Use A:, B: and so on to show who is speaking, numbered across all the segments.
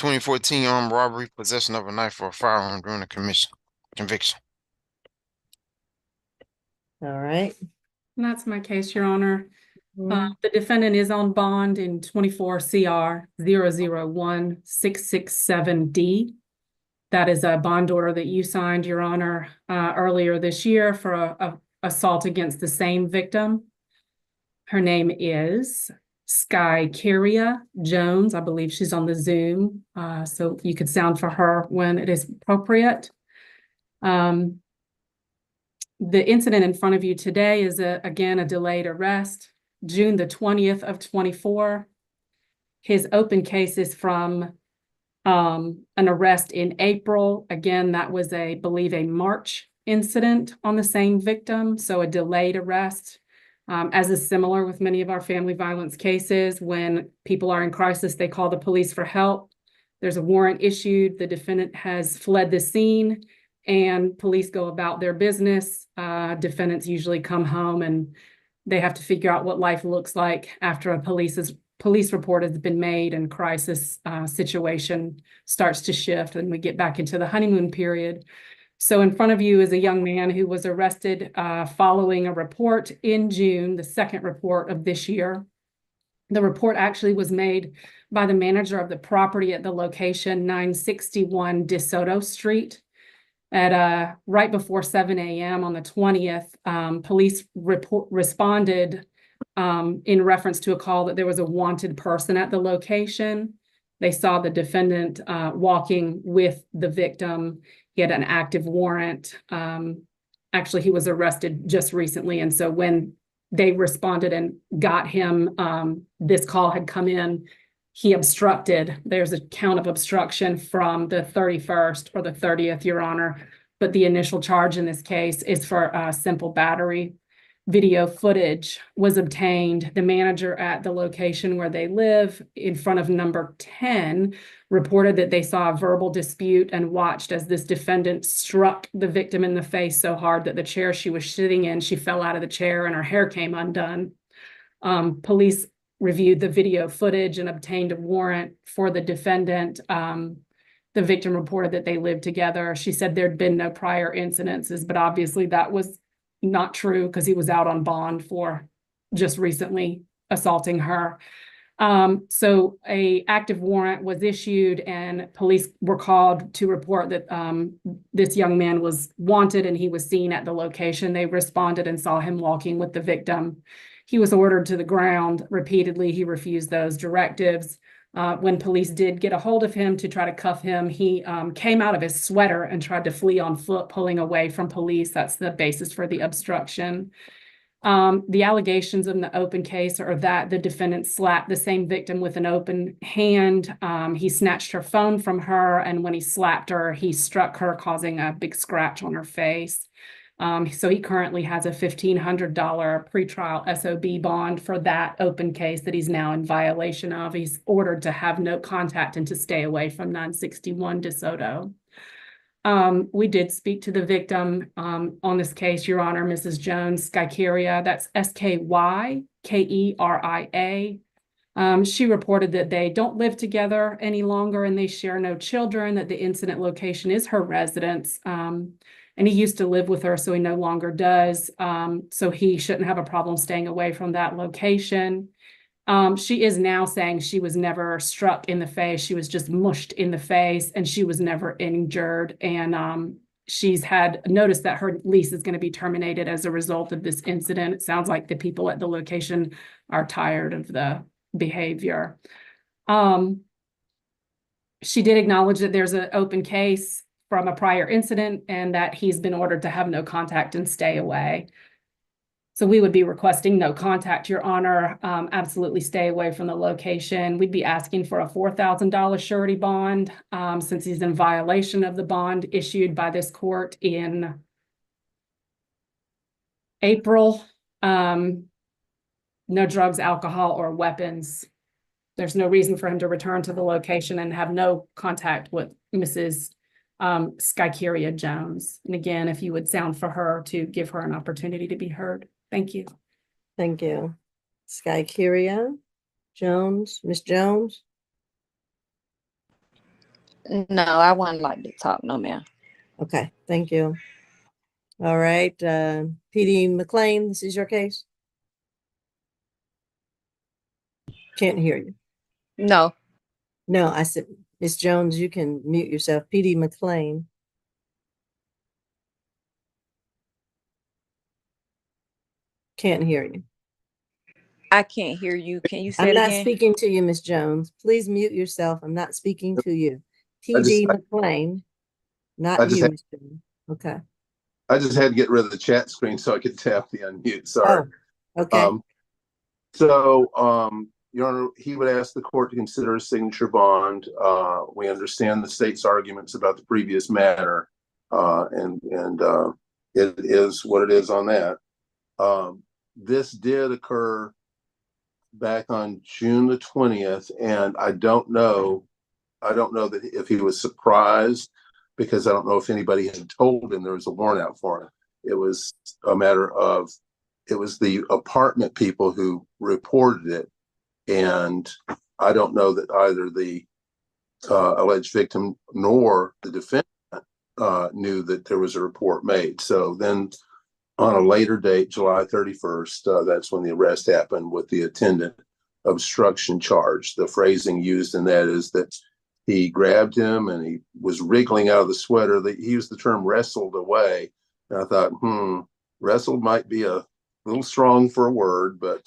A: 2014 armed robbery, possession of a knife or a firearm during a conviction.
B: All right.
C: And that's my case, Your Honor.
B: Mhm.
C: The defendant is on bond in 24 CR 001667D. That is a bond order that you signed, Your Honor, earlier this year for a assault against the same victim. Her name is Sky Kyria Jones. I believe she's on the Zoom, so you could sound for her when it is appropriate. The incident in front of you today is again a delayed arrest, June the 20th of 24. His open case is from an arrest in April. Again, that was believe a March incident on the same victim, so a delayed arrest. As is similar with many of our family violence cases, when people are in crisis, they call the police for help. There's a warrant issued, the defendant has fled the scene, and police go about their business. Defendants usually come home and they have to figure out what life looks like after a police report has been made and crisis situation starts to shift, and we get back into the honeymoon period. So in front of you is a young man who was arrested following a report in June, the second report of this year. The report actually was made by the manager of the property at the location 961 DeSoto Street. At right before 7 a.m. on the 20th, police responded in reference to a call that there was a wanted person at the location. They saw the defendant walking with the victim. He had an active warrant. Actually, he was arrested just recently. And so when they responded and got him, this call had come in. He obstructed. There's a count of obstruction from the 31st or the 30th, Your Honor. But the initial charge in this case is for simple battery. Video footage was obtained. The manager at the location where they live in front of number 10 reported that they saw a verbal dispute and watched as this defendant struck the victim in the face so hard that the chair she was sitting in, she fell out of the chair and her hair came undone. Police reviewed the video footage and obtained a warrant for the defendant. The victim reported that they lived together. She said there'd been no prior incidences, but obviously that was not true because he was out on bond for just recently assaulting her. So a active warrant was issued and police were called to report that this young man was wanted and he was seen at the location. They responded and saw him walking with the victim. He was ordered to the ground repeatedly. He refused those directives. When police did get a hold of him to try to cuff him, he came out of his sweater and tried to flee on foot, pulling away from police. That's the basis for the obstruction. The allegations in the open case are that the defendant slapped the same victim with an open hand. He snatched her phone from her, and when he slapped her, he struck her, causing a big scratch on her face. So he currently has a $1,500 pretrial SOB bond for that open case that he's now in violation of. He's ordered to have no contact and to stay away from 961 DeSoto. We did speak to the victim on this case, Your Honor, Mrs. Jones, Skykeria. That's Skykeria. She reported that they don't live together any longer and they share no children, that the incident location is her residence. And he used to live with her, so he no longer does. So he shouldn't have a problem staying away from that location. She is now saying she was never struck in the face. She was just mushed in the face and she was never injured. And she's had noticed that her lease is going to be terminated as a result of this incident. It sounds like the people at the location are tired of the behavior. She did acknowledge that there's an open case from a prior incident and that he's been ordered to have no contact and stay away. So we would be requesting no contact, Your Honor, absolutely stay away from the location. We'd be asking for a $4,000 surety bond since he's in violation of the bond issued by this court in April. No drugs, alcohol, or weapons. There's no reason for him to return to the location and have no contact with Mrs. Skykeria Jones. And again, if you would sound for her to give her an opportunity to be heard. Thank you.
B: Thank you. Skykeria Jones, Miss Jones.
D: No, I wouldn't like to talk, no, ma'am.
B: Okay, thank you. All right, PD McLean, this is your case? Can't hear you.
D: No,
B: No, I said, Ms. Jones, you can mute yourself. PD McLean. Can't hear you.
D: I can't hear you. Can you say
B: I'm
D: it
B: not
D: again?
B: speaking to you, Ms. Jones. Please mute yourself. I'm not speaking to you.
E: I just,
B: TD McLean,
E: I
B: not
E: just
B: you,
E: had,
B: Ms. Jones. Okay.
E: I just had to get rid of the chat screen so I could tap the unmute. Sorry.
B: Oh, okay.
E: Your Honor, he would ask the court to consider a signature bond. We understand the state's arguments about the previous matter, and it is what it is on that. This did occur back on June the 20th, and I don't know that if he was surprised, because I don't know if anybody had told him there was a warrant out for him. It was a matter of, it was the apartment people who reported it. And I don't know that either the alleged victim nor the defendant knew that there was a report made. So then on a later date, July 31st, that's when the arrest happened with the attendant obstruction charge. The phrasing used in that is that he grabbed him and he was wriggling out of the sweater. He used the term wrestled away. And I thought, wrestled might be a little strong for a word, but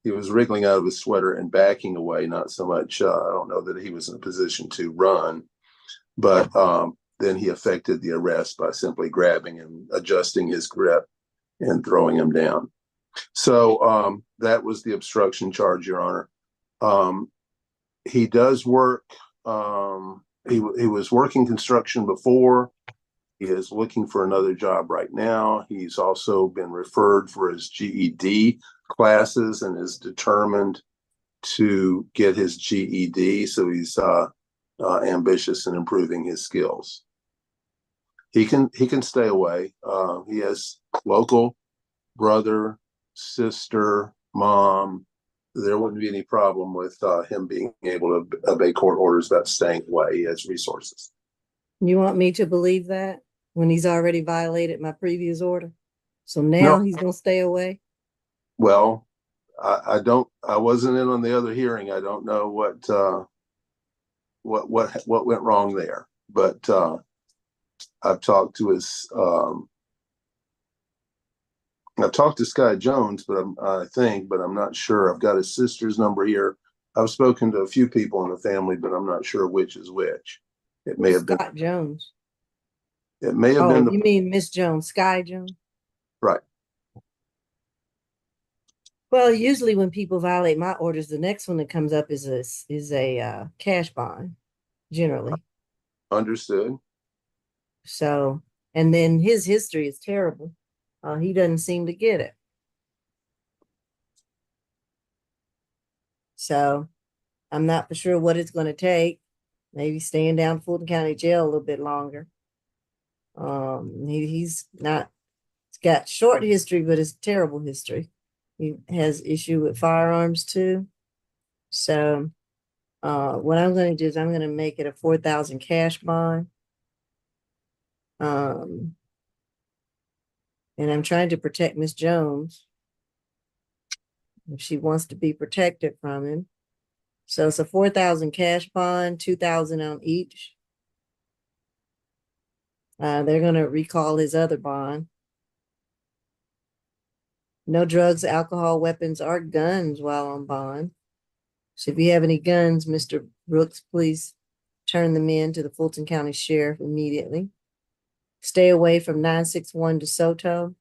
E: he was wriggling out of his sweater and backing away. Not so much, I don't know that he was in a position to run, but then he effected the arrest by simply grabbing him, adjusting his grip, and throwing him down. So that was the obstruction charge, Your Honor. He does work. He was working construction before. He is looking for another job right now. He's also been referred for his GED classes and is determined to get his GED. So he's ambitious in improving his skills. He can stay away. He has local brother, sister, mom. There wouldn't be any problem with him being able to obey court orders about staying away. He has resources.
B: You want me to believe that when he's already violated my previous order? So now he's going to stay away?
E: Well, I wasn't in on the other hearing. I don't know what went wrong there, but I've talked to Sky Jones, but I'm not sure. I've got his sister's number here. I've spoken to a few people in the family, but I'm not sure which is which. It may have been
B: Scott Jones.
E: It may have
B: Oh,
E: been
B: you mean Miss Jones, Sky Jones?
E: Right.
B: Well, usually when people violate my orders, the next one that comes up is a cash bond, generally.
E: Understood.
B: So, and then his history is terrible. He doesn't seem to get it. So I'm not for sure what it's going to take. Maybe staying down Fulton County Jail a little bit longer. He's got short history, but it's terrible history. He has issue with firearms too. So what I'm going to do is I'm going to make it a 4,000 cash bond. And I'm trying to protect Miss Jones if she wants to be protected from him. So it's a 4,000 cash bond, 2,000 on each. They're going to recall his other bond. No drugs, alcohol, weapons, or guns while on bond. So if you have any guns, Mr. Brooks, please turn them in to the Fulton County Sheriff immediately. Stay away from 961 DeSoto.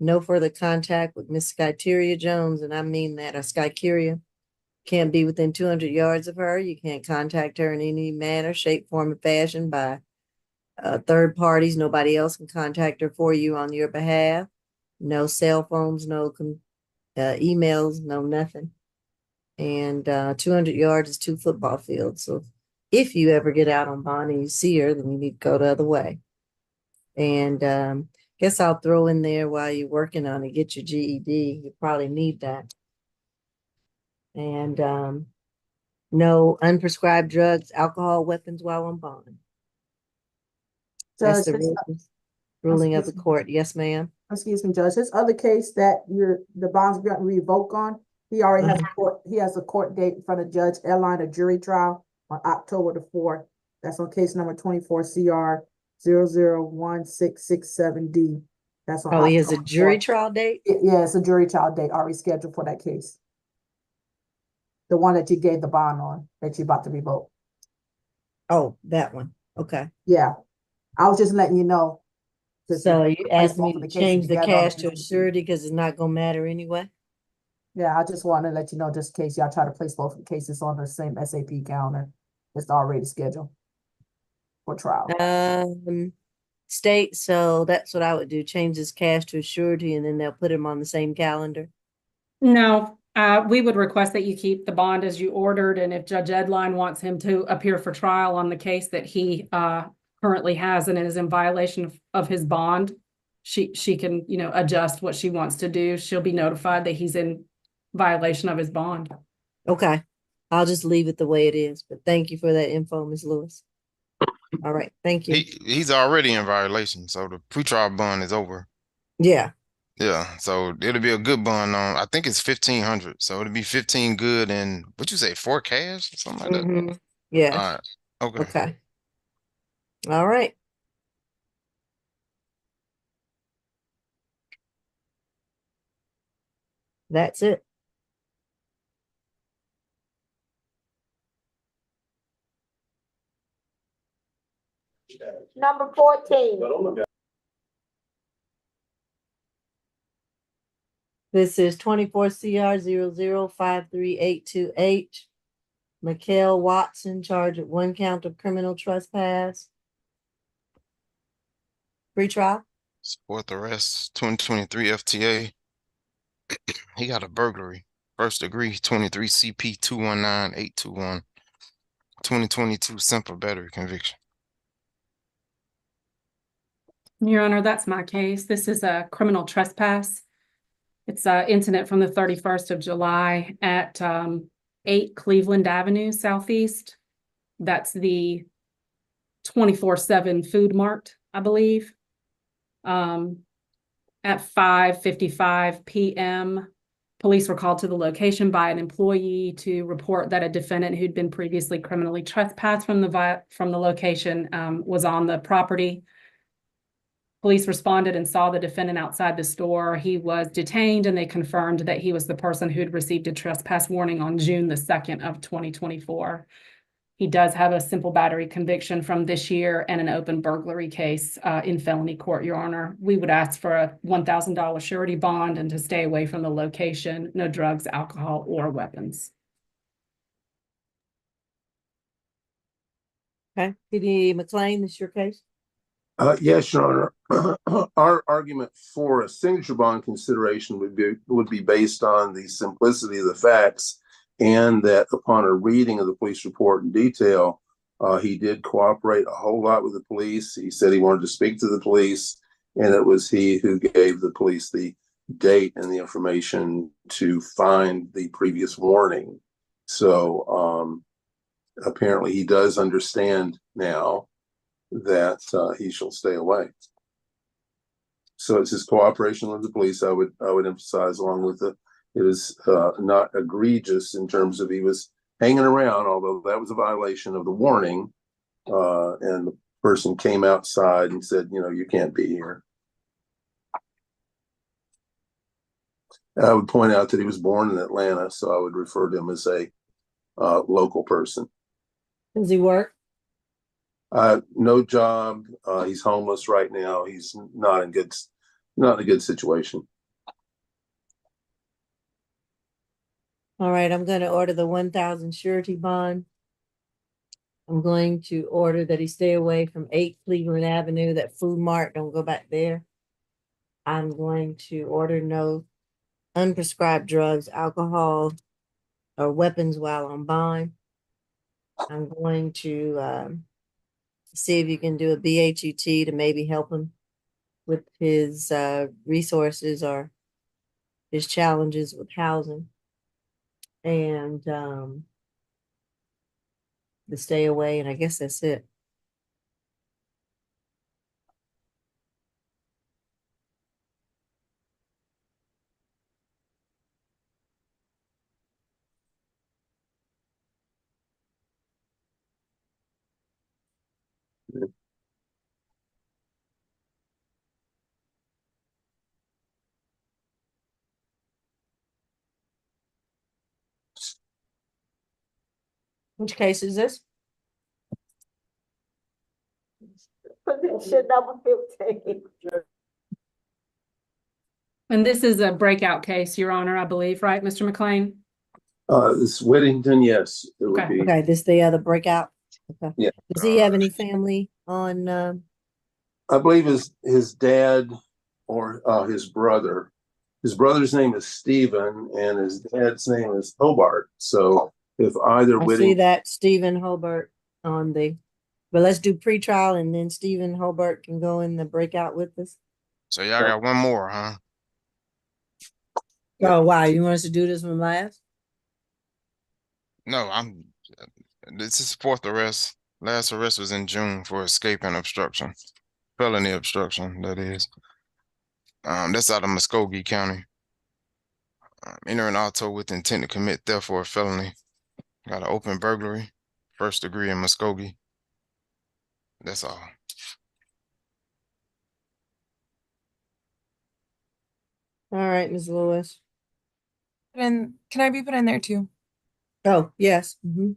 B: No further contact with Miss Skyteria Jones, and I mean that, Skyteria. Can't be within 200 yards of her. You can't contact her in any manner, shape, form, or fashion by third parties. Nobody else can contact her for you on your behalf. No cell phones, no emails, no nothing. And 200 yards is 2 football fields. So if you ever get out on bond and you see her, then you need to go the other way. And guess I'll throw in there while you're working on it, get your GED. You probably need that. And no unprescribed drugs, alcohol, weapons while on bond. That's
F: Judge,
B: the ruling of the court. Yes, ma'am.
F: excuse me, Judge, his other case that the bond's going to revoke on, he already has a court date in front of Judge Airline, a jury trial on October the 4th. That's on case number 24 CR 001667D. That's on
B: Oh, he has a
F: October
B: jury
F: 4th.
B: trial date?
F: Yeah, it's a jury trial date already scheduled for that case. The one that you gave the bond on, that you're about to revoke.
B: Oh, that one. Okay.
F: Yeah, I was just letting you know.
B: So you asked me
F: both of
B: to
F: the cases
B: change the
F: together on
B: cash to a
F: SAP.
B: surety because it's not gonna matter anyway?
F: Yeah, I just want to let you know, just in case y'all try to place both of the cases on the same SAP calendar. It's already scheduled for trial.
B: State, so that's what I would do, change this cash to a surety and then they'll put him on the same calendar.
C: No, we would request that you keep the bond as you ordered, and if Judge Edline wants him to appear for trial on the case that he currently has and is in violation of his bond, she can, adjust what she wants to do. She'll be notified that he's in violation of his bond.
B: Okay, I'll just leave it the way it is, but thank you for that info, Ms. Lewis. All right, thank you.
A: He's already in violation, so the pretrial bond is over.
B: Yeah,
A: Yeah, so it'll be a good bond on. I think it's 1,500, so it'll be 15 good and what you say, 4 cash or something like that. All
B: yeah,
A: right, okay.
B: okay. All right. That's it.
G: Number 14.
B: This is 24 CR 00538828. Mikhail Watson charged with 1 count of criminal trespass. Pre-trial?
A: Fourth arrest, 2023 FTA. He got a burglary. First degree, 23 CP 219821. 2022 simple battery conviction.
C: Your Honor, that's my case. This is a criminal trespass. It's an incident from the 31st of July at 8 Cleveland Avenue Southeast. That's the 24/7 Food Mart, I believe. At 5:55 p.m., police were called to the location by an employee to report that a defendant who'd been previously criminally trespassed from the location was on the property. Police responded and saw the defendant outside the store. He was detained and they confirmed that he was the person who'd received a trespass warning on June the 2nd of 2024. He does have a simple battery conviction from this year and an open burglary case in felony court, Your Honor. We would ask for a $1,000 surety bond and to stay away from the location, no drugs, alcohol, or weapons.
B: Okay, PD McLean, this is your case?
E: Yes, Your Honor. Our argument for a signature bond consideration would be based on the simplicity of the facts, and that upon a reading of the police report in detail, he did cooperate a whole lot with the police. He said he wanted to speak to the police, and it was he who gave the police the date and the information to find the previous warning. So apparently he does understand now that he shall stay away. So it's his cooperation with the police. I would emphasize, along with it is not egregious in terms of he was hanging around, although that was a violation of the warning. And the person came outside and said, you can't be here. I would point out that he was born in Atlanta, so I would refer to him as a local person.
B: Does he work?
E: No job. He's homeless right now. He's not in a good situation.
B: All right, I'm going to order the 1,000 surety bond. I'm going to order that he stay away from 8 Cleveland Avenue, that Food Mart, don't go back there. I'm going to order no unprescribed drugs, alcohol, or weapons while on bond. I'm going to see if you can do a BHUT to maybe help him with his resources or his challenges with housing. And the stay away, and I guess that's it. Which case is this?
F: Position number 15.
C: And this is a breakout case, Your Honor, I believe, right, Mr. McLean?
E: This Whittington, yes, it would
C: Okay.
E: be.
B: Okay, this the other breakout. Okay.
E: Yeah.
B: Does he have any family on,
E: I believe his dad or his brother. His brother's name is Stephen and his dad's name is Hobart. So if either
B: I see
E: Whittington,
B: that Stephen Hobart on the, but let's do pretrial and then Stephen Hobart can go in the breakout with us.
A: So y'all got one more, huh?
B: Oh, wow, you want us to do this one last?
A: No, this is fourth arrest. Last arrest was in June for escape and obstruction. Felony obstruction, that is. That's out of Muskogee County. Entering auto with intent to commit theft or a felony. Got an open burglary, first degree in Muskogee. That's all.
B: All right, Ms. Lewis.
G: And can I be put in there too?
B: Oh, yes. Mhm.